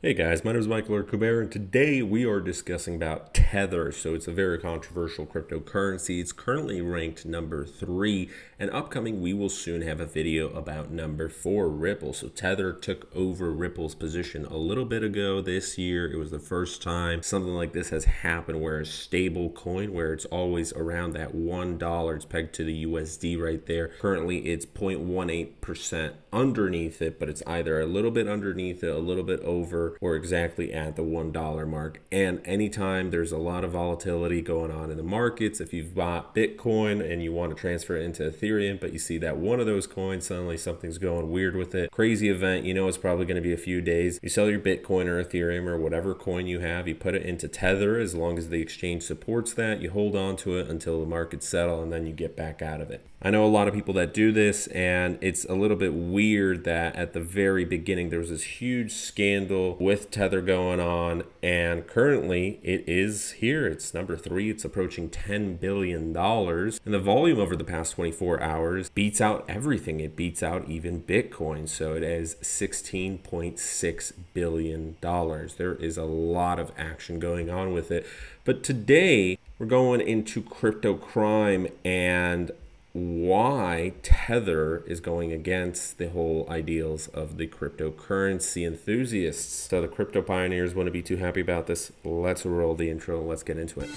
Hey guys, my name is Michael or Kubera, and today we are discussing about Tether. So it's a very controversial cryptocurrency. It's currently ranked number 3, and upcoming we will soon have a video about number 4, Ripple. So Tether took over Ripple's position a little bit ago this year. It was the first time something like this has happened where a stable coin, where it's always around that $1, it's pegged to the USD right there. Currently it's 0.18% underneath it, but it's either a little bit underneath it, a little bit over, or exactly at the $1 mark. And anytime there's a lot of volatility going on in the markets, if you've bought Bitcoin and you want to transfer it into Ethereum, but you see that one of those coins, suddenly something's going weird with it, crazy event, you know it's probably going to be a few days. You sell your Bitcoin or Ethereum or whatever coin you have, you put it into Tether. As long as the exchange supports that, you hold on to it until the markets settle, and then you get back out of it. I know a lot of people that do this, and it's a little bit weird that at the very beginning there was this huge scandal with Tether going on, and currently it is here. It's number 3. It's approaching $10 billion, and the volume over the past 24 hours beats out everything. It beats out even Bitcoin. So it is $16.6 billion. There is a lot of action going on with it. But today we're going into crypto crime and why Tether is going against the whole ideals of the cryptocurrency enthusiasts. So the crypto pioneers wouldn't be too happy about this. Let's roll the intro. Let's get into it.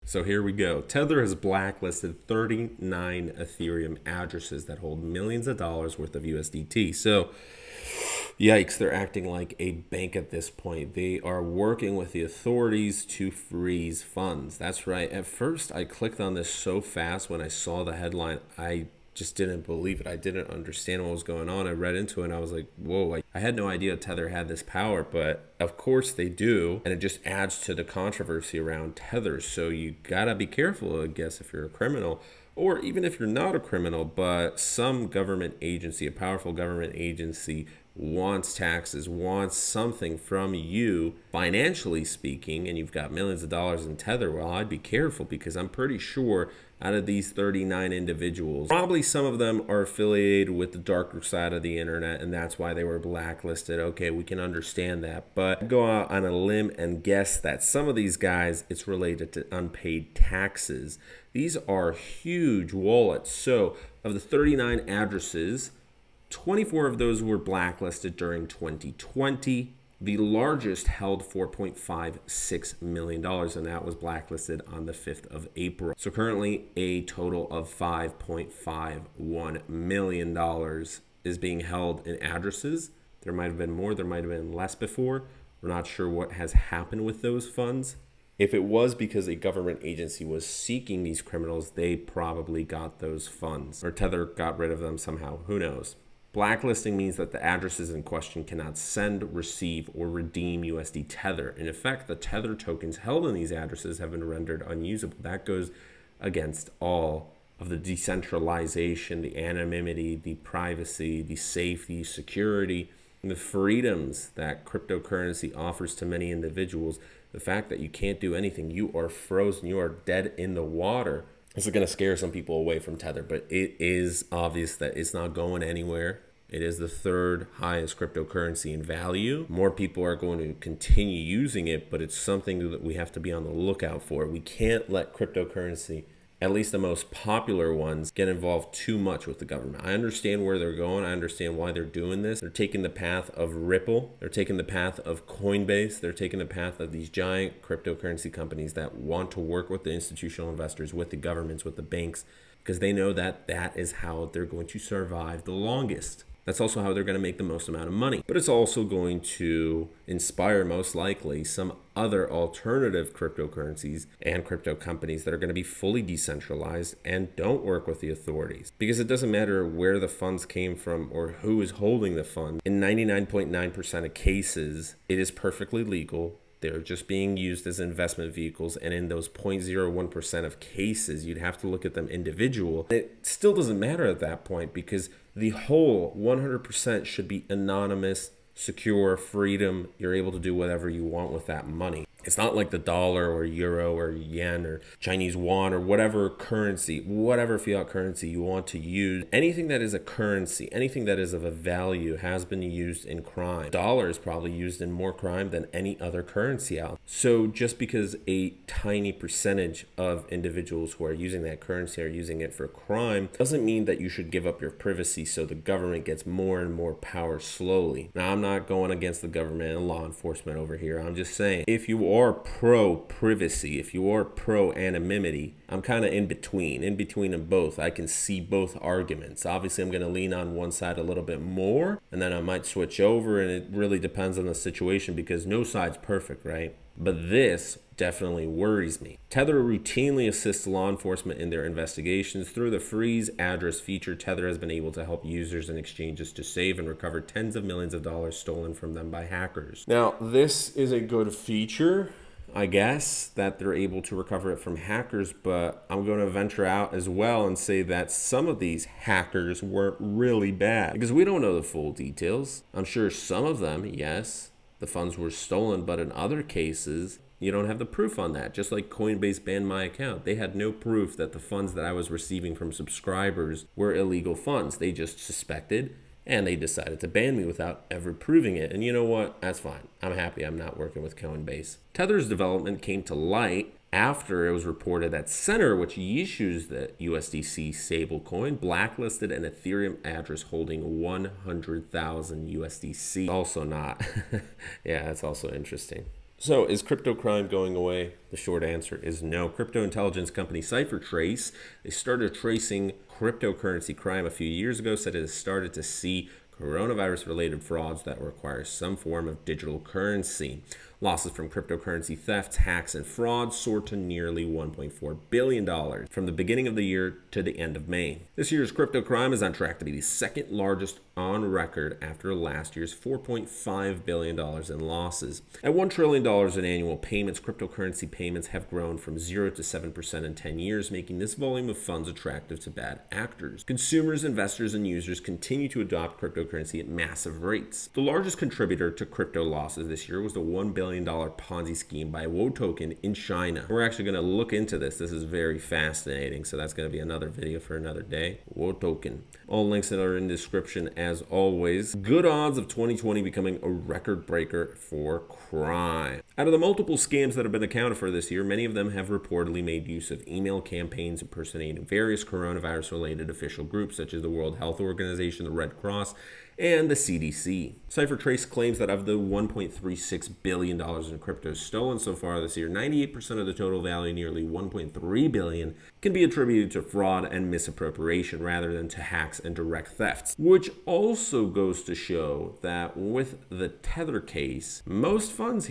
So here we go. Tether has blacklisted 39 Ethereum addresses that hold millions of dollars worth of USDT. So yikes, they're acting like a bank at this point. They are working with the authorities to freeze funds. That's right. At first, I clicked on this so fast when I saw the headline. I just didn't believe it. I didn't understand what was going on. I read into it and I was like, whoa, I had no idea Tether had this power, but of course they do. And it just adds to the controversy around Tether. So you gotta be careful, I guess, if you're a criminal, or even if you're not a criminal, but some government agency, a powerful government agency, wants taxes, wants something from you, financially speaking, and you've got millions of dollars in Tether. Well, I'd be careful, because I'm pretty sure out of these 39 individuals, probably some of them are affiliated with the darker side of the internet, and that's why they were blacklisted. Okay, we can understand that, but I'd go out on a limb and guess that some of these guys, it's related to unpaid taxes. These are huge wallets. So of the 39 addresses, 24 of those were blacklisted during 2020. The largest held $4.56 million, and that was blacklisted on the 5th of April. So currently a total of $5.51 million is being held in addresses. There might have been more, there might have been less before. We're not sure what has happened with those funds. If it was because a government agency was seeking these criminals, they probably got those funds, or Tether got rid of them somehow. Who knows? Blacklisting means that the addresses in question cannot send, receive, or redeem USD Tether. In effect, the Tether tokens held in these addresses have been rendered unusable. That goes against all of the decentralization, the anonymity, the privacy, the safety, security, and the freedoms that cryptocurrency offers to many individuals. The fact that you can't do anything, you are frozen, you are dead in the water. This is going to scare some people away from Tether, but it is obvious that it's not going anywhere. It is the 3rd highest cryptocurrency in value. More people are going to continue using it, but it's something that we have to be on the lookout for. We can't let cryptocurrency, at least the most popular ones, get involved too much with the government. I understand where they're going. I understand why they're doing this. They're taking the path of Ripple. They're taking the path of Coinbase. They're taking the path of these giant cryptocurrency companies that want to work with the institutional investors, with the governments, with the banks, because they know that that is how they're going to survive the longest. That's also how they're going to make the most amount of money. But it's also going to inspire, most likely, some other alternative cryptocurrencies and crypto companies that are going to be fully decentralized and don't work with the authorities. Because it doesn't matter where the funds came from or who is holding the fund. In 99.9% of cases, it is perfectly legal. They're just being used as investment vehicles, and in those 0.01% of cases, you'd have to look at them individual. It still doesn't matter at that point, because the whole 100% should be anonymous, secure, freedom. You're able to do whatever you want with that money. It's not like the dollar or euro or yen or Chinese yuan or whatever currency, whatever fiat currency you want to use. Anything that is a currency, anything that is of a value has been used in crime. Dollar is probably used in more crime than any other currency out. So just because a tiny percentage of individuals who are using that currency are using it for crime doesn't mean that you should give up your privacy so the government gets more and more power slowly. Now, I'm not going against the government and law enforcement over here. I'm just saying, if you are pro-privacy, if you are pro-anonymity, I'm kind of in between them both. I can see both arguments. Obviously, I'm going to lean on one side a little bit more, and then I might switch over, and it really depends on the situation because no side's perfect, right? But this definitely worries me. Tether routinely assists law enforcement in their investigations. Through the freeze address feature, Tether has been able to help users and exchanges to save and recover tens of millions of dollars stolen from them by hackers. Now, this is a good feature, I guess, that they're able to recover it from hackers, but I'm going to venture out as well and say that some of these hackers were really bad because we don't know the full details. I'm sure some of them, yes, the funds were stolen, but in other cases, you don't have the proof on that. Just like Coinbase banned my account. They had no proof that the funds that I was receiving from subscribers were illegal funds. They just suspected, and they decided to ban me without ever proving it. And you know what? That's fine. I'm happy I'm not working with Coinbase. Tether's development came to light after it was reported that Center, which issues the USDC stablecoin, blacklisted an Ethereum address holding 100,000 USDC. Also not. Yeah, that's also interesting. So is crypto crime going away? The short answer is no. Crypto intelligence company CipherTrace, they started tracing cryptocurrency crime a few years ago, said it has started to see coronavirus-related frauds that require some form of digital currency. Losses from cryptocurrency thefts, hacks, and fraud soared to nearly $1.4 billion from the beginning of the year to the end of May. This year's crypto crime is on track to be the second largest on record after last year's $4.5 billion in losses. At $1 trillion in annual payments, cryptocurrency payments have grown from 0 to 7% in 10 years, making this volume of funds attractive to bad actors. Consumers, investors, and users continue to adopt cryptocurrency at massive rates. The largest contributor to crypto losses this year was the $1 billion Ponzi scheme by WoToken in China. We're actually going to look into this. This is very fascinating, so that's going to be another video for another day. WoToken. All links that are in the description as always. Good odds of 2020 becoming a record breaker for crime. Out of the multiple scams that have been accounted for this year, many of them have reportedly made use of email campaigns impersonating various coronavirus-related official groups such as the World Health Organization, the Red Cross, and the CDC. CipherTrace claims that of the $1.36 billion in crypto stolen so far this year, 98% of the total value, nearly $1.3 billion, can be attributed to fraud and misappropriation rather than to hacks and direct thefts, which also goes to show that with the Tether case, most funds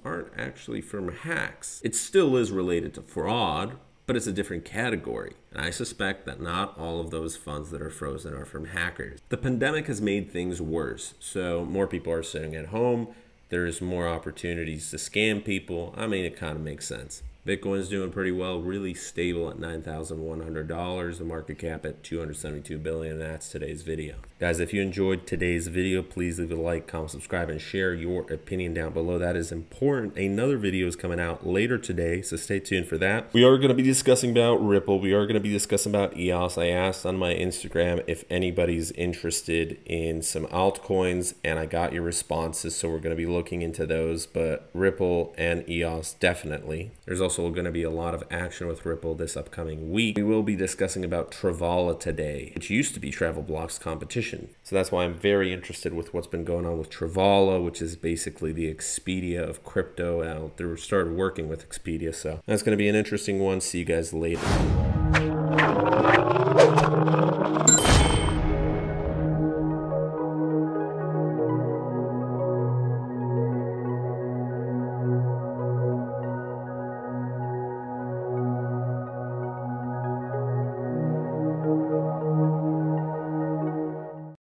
aren't actually from hacks. It still is related to fraud, but it's a different category. And I suspect that not all of those funds that are frozen are from hackers. The pandemic has made things worse, so more people are sitting at home. There's more opportunities to scam people. I mean, it kind of makes sense. Bitcoin's doing pretty well, really stable at $9,100. The market cap at $272 billion. That's today's video. Guys, if you enjoyed today's video, please leave a like, comment, subscribe, and share your opinion down below. That is important. Another video is coming out later today, so stay tuned for that. We are going to be discussing about Ripple. We are going to be discussing about EOS. I asked on my Instagram if anybody's interested in some altcoins, and I got your responses, so we're going to be looking into those. But Ripple and EOS, definitely. There's also going to be a lot of action with Ripple this upcoming week. We will be discussing about Travala today, which used to be TravelBlock's competition. So that's why I'm very interested with what's been going on with Travala, which is basically the Expedia of crypto. They started working with Expedia, so that's going to be an interesting one. See you guys later.